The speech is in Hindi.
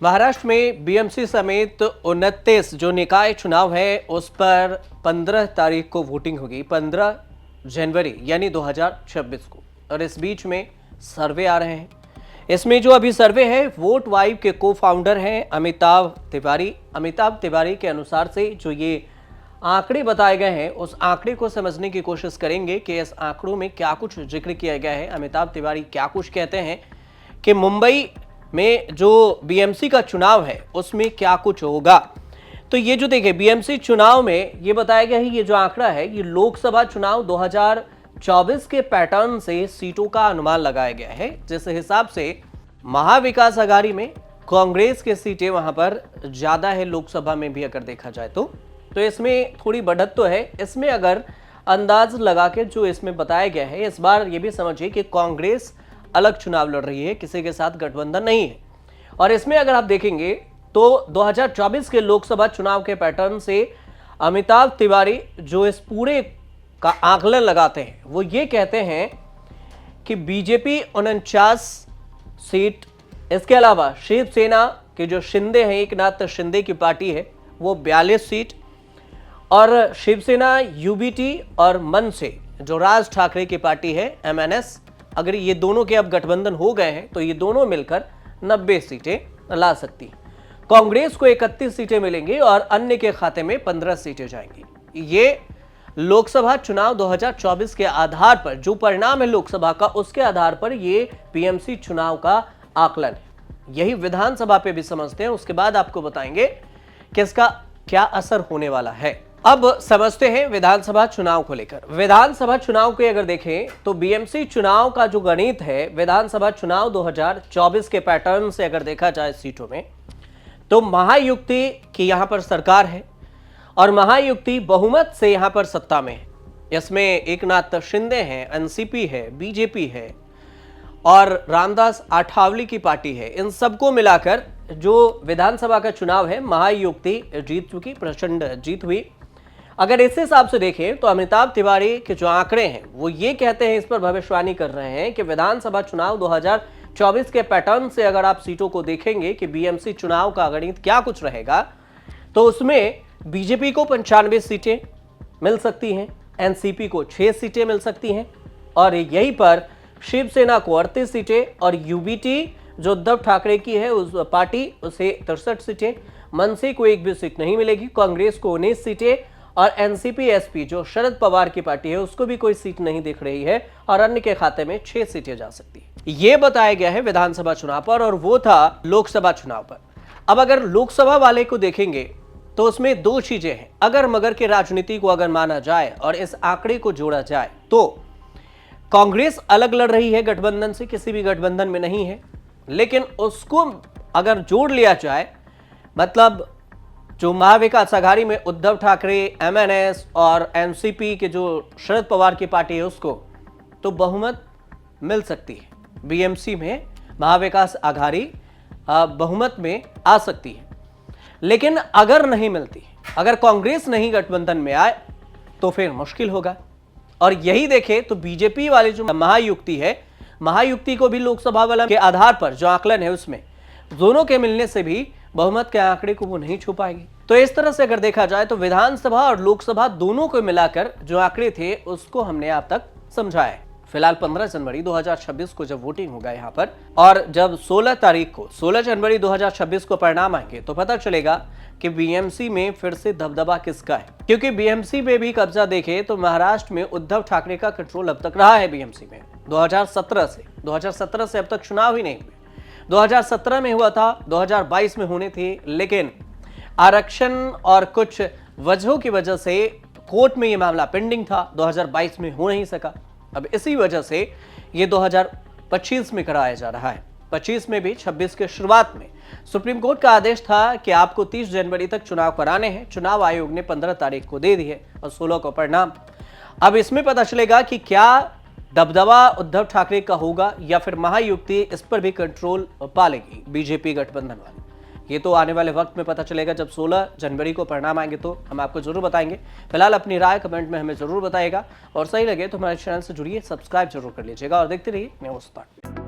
महाराष्ट्र में बीएमसी समेत 29 जो निकाय चुनाव है उस पर 15 तारीख को वोटिंग होगी, 15 जनवरी यानी 2026 को। और इस बीच में सर्वे आ रहे हैं। इसमें जो अभी सर्वे है वोट वाइब के को फाउंडर हैं अमिताभ तिवारी। अमिताभ तिवारी के अनुसार से जो ये आंकड़े बताए गए हैं उस आंकड़े को समझने की कोशिश करेंगे कि इस आंकड़ों में क्या कुछ जिक्र किया गया है। अमिताभ तिवारी क्या कुछ कहते हैं कि मुंबई में जो बीएमसी का चुनाव है उसमें क्या कुछ होगा। तो ये जो देखिए बीएमसी चुनाव में ये बताया गया है, ये जो आंकड़ा है ये लोकसभा चुनाव 2024 के पैटर्न से सीटों का अनुमान लगाया गया है। जिस हिसाब से महाविकास आघाड़ी में कांग्रेस की सीटें वहां पर ज्यादा है, लोकसभा में भी अगर देखा जाए तो इसमें थोड़ी बढ़त तो है। इसमें अगर अंदाज लगा के जो इसमें बताया गया है, इस बार ये भी समझिए कि कांग्रेस अलग चुनाव लड़ रही है, किसी के साथ गठबंधन नहीं है। और इसमें अगर आप देखेंगे तो 2024 के लोकसभा चुनाव के पैटर्न से अमिताभ तिवारी जो इस पूरे का आकलन लगाते हैं वो ये कहते हैं कि बीजेपी 49 सीट, इसके अलावा शिवसेना के जो शिंदे हैं, एकनाथ शिंदे की पार्टी है वो 42 सीट, और शिवसेना यूबीटी और मन से जो राज ठाकरे की पार्टी है एमएनएस, अगर ये दोनों के अब गठबंधन हो गए हैं तो ये दोनों मिलकर 90 सीटें ला सकती हैं। कांग्रेस को 31 सीटें मिलेंगी और अन्य के खाते में 15 सीटें जाएंगी। ये लोकसभा चुनाव 2024 के आधार पर जो परिणाम है लोकसभा का, उसके आधार पर ये बीएमसी चुनाव का आकलन है। यही विधानसभा पे भी समझते हैं, उसके बाद आपको बताएंगे कि इसका क्या असर होने वाला है। अब समझते हैं विधानसभा चुनाव को लेकर। विधानसभा चुनाव के अगर देखें तो बीएमसी चुनाव का जो गणित है, विधानसभा चुनाव 2024 के पैटर्न से अगर देखा जाए सीटों में, तो महायुति की यहां पर सरकार है और महायुति बहुमत से यहां पर सत्ता में है। इसमें एकनाथ शिंदे हैं, एनसीपी है, बीजेपी है और रामदास आठवले की पार्टी है। इन सबको मिलाकर जो विधानसभा का चुनाव है महायुति जीत चुकी, प्रचंड जीत हुई। अगर इस हिसाब से देखें तो अमिताभ तिवारी के जो आंकड़े हैं वो ये कहते हैं, इस पर भविष्यवाणी कर रहे हैं कि विधानसभा चुनाव 2024 के पैटर्न से अगर आप सीटों को देखेंगे कि बीएमसी चुनाव का गणित क्या कुछ रहेगा, तो उसमें बीजेपी को 95 सीटें मिल सकती हैं, एनसीपी को 6 सीटें मिल सकती हैं और यहीं पर शिवसेना को 38 सीटें और यूबीटी जो उद्धव ठाकरे की है उस पार्टी, उसे 63 सीटें, मनसे को एक भी सीट नहीं मिलेगी, कांग्रेस को 19 सीटें और एनसीपी एसपी जो शरद पवार की पार्टी है उसको भी कोई सीट नहीं दिख रही है और अन्य के खाते में 6 सीटें जा सकती है। यह बताया गया है विधानसभा चुनाव पर और वो था लोकसभा चुनाव पर। अब अगर लोकसभा वाले को देखेंगे तो उसमें दो चीजें हैं। अगर मगर की राजनीति को अगर माना जाए और इस आंकड़े को जोड़ा जाए तो कांग्रेस अलग लड़ रही है गठबंधन से, किसी भी गठबंधन में नहीं है, लेकिन उसको अगर जोड़ लिया जाए, मतलब जो महाविकास आघाड़ी में उद्धव ठाकरे, एमएनएस और एनसीपी के जो शरद पवार की पार्टी है उसको, तो बहुमत मिल सकती है। बीएमसी में महाविकास आघाड़ी बहुमत में आ सकती है। लेकिन अगर नहीं मिलती, अगर कांग्रेस नहीं गठबंधन में आए तो फिर मुश्किल होगा। और यही देखें तो बीजेपी वाली जो महायुति है, महायुति को भी लोकसभा वाला के आधार पर जो आकलन है उसमें दोनों के मिलने से भी बहुमत के आंकड़े को वो नहीं छू पाएगी। तो इस तरह से अगर देखा जाए तो विधानसभा और लोकसभा दोनों को मिलाकर जो आंकड़े थे उसको हमने आप तक समझाया है। फिलहाल 15 जनवरी 2026 को जब वोटिंग होगा यहाँ पर, और जब 16 जनवरी 2026 को परिणाम आएंगे तो पता चलेगा कि बीएमसी में फिर से दबदबा किसका है। क्योंकि बीएमसी में भी कब्जा देखे तो महाराष्ट्र में उद्धव ठाकरे का कंट्रोल अब तक रहा है बीएमसी में 2017 से अब तक चुनाव ही नहीं हुए। 2017 में हुआ था, 2022 में होने थे, लेकिन आरक्षण और कुछ वजहों की वजह से कोर्ट में यह मामला पेंडिंग था, 2022 में हो नहीं सका। अब इसी वजह से ये 2025 में कराया जा रहा है। 25 में भी 26 के शुरुआत में सुप्रीम कोर्ट का आदेश था कि आपको 30 जनवरी तक चुनाव कराने हैं। चुनाव आयोग ने 15 तारीख को दे दी है और 16 को परिणाम। अब इसमें पता चलेगा कि क्या दबदबा उद्धव ठाकरे का होगा या फिर महायुति इस पर भी कंट्रोल पा लेगी बीजेपी गठबंधन वाली। ये तो आने वाले वक्त में पता चलेगा। जब 16 जनवरी को परिणाम आएंगे तो हम आपको जरूर बताएंगे। फिलहाल अपनी राय कमेंट में हमें जरूर बताइएगा और सही लगे तो हमारे चैनल से जुड़िए, सब्सक्राइब जरूर कर लीजिएगा और देखते रहिए न्यूज़ तक।